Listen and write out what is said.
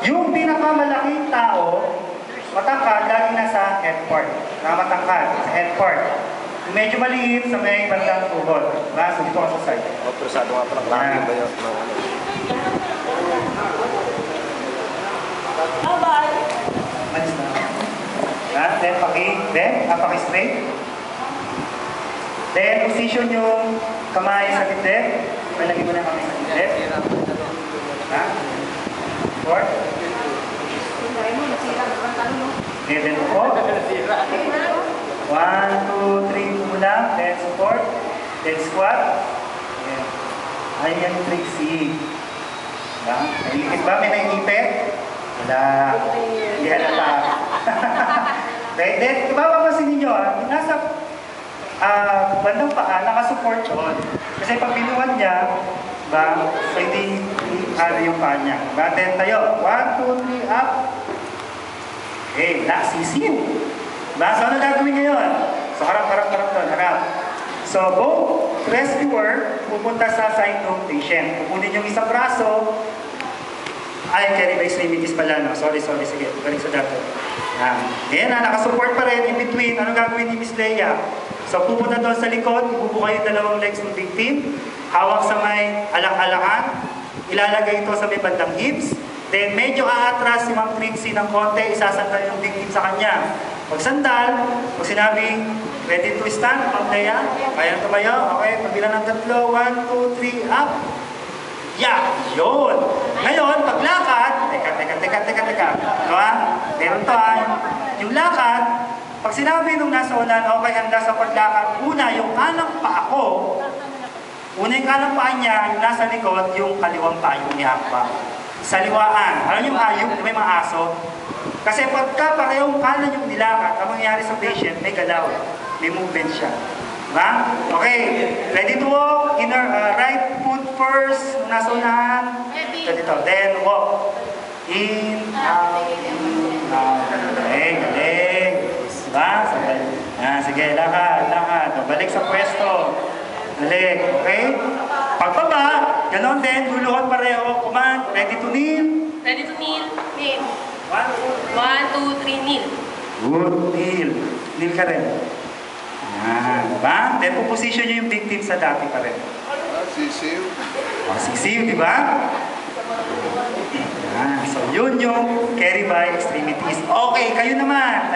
Yung pinakamalaking tao, matangkad, lagi nasa head part. Matangkad, sa head part. Yung medyo maliit sa may bandang tuhod. Diba? So dito ka sa side. Prosado nga pa ng laking ba yun? Bye-bye. Malis na. Then paki-straight. Then position yung kamay sa dibdib. Palagay mo na yung kamay sa dibdib. Four. Okay, then po. 1, 2, 3 muna. Then support. Then squat. Ayan yung Trixie. Nailikit ba? May nainipit? Wala. Hindi halata. Okay, then, mapapansin ninyo, nasa bandang paa, nakasupport yun. Kasi pag binuwan niya, so hindi yung paa niya. Then tayo, 1, 2, 3, up. Okay, sisiw. So ano gagawin niya yun? So harap doon, harap. So both rescuer pupunta sa side ng patient. Pupunin yung isang braso. Ay, carry by extremities pala, no? Sorry, sige. Balik sa dato. Ayan nakasupport pa rin in between. Ano gagawin ni Miss Leia? So pupunta doon sa likod, ibubuka yung dalawang legs ng victim. Hawak sa may alak-alakan. Ilalagay ito sa may bandang hips. Then medyo aatras si Ma'am Trixie ng konti, isasandal yung victim sa kanya. Pag sandal, pag sinabing ready to stand, Ma'am Leia, kaya tumayo, okay, pagbilang ng 3, 1, 2, 3, up. Yun. Ngayon, paglakad, teka. Diba? Meron to yung lakad, pag sinabi nung nasa unan, okay, handa sa paglakad, una, yung kanang paa ko, yung kanang paa niya, yung nasa likod, yung kaliwang paa yung ihakpa. Sa liwaan. Alam yung hayop, may mga aso. Kasi pagka parehong kanan yung nilakad, ang mangyayari sa patient, may galaw. May movement siya. Diba? Okay. Ready to walk? Right foot first. Nasa unahan. Ganito. Then walk. In, out, galing. Diba? Sige, lakad. Balik sa pwesto. Balik. Okay? Pagbaba, ganon din, luluhod pareho. Command, ready to kneel? Ready to kneel? Kneel. 1, 2, 1, 2, 3, kneel. Good, kneel. Kneel ka rin. Diba? Then, puposition nyo yung victim sa dati pa rin. Sisiw. Sisiw, diba? So, yun yung carry by extremities. Okay, kayo naman.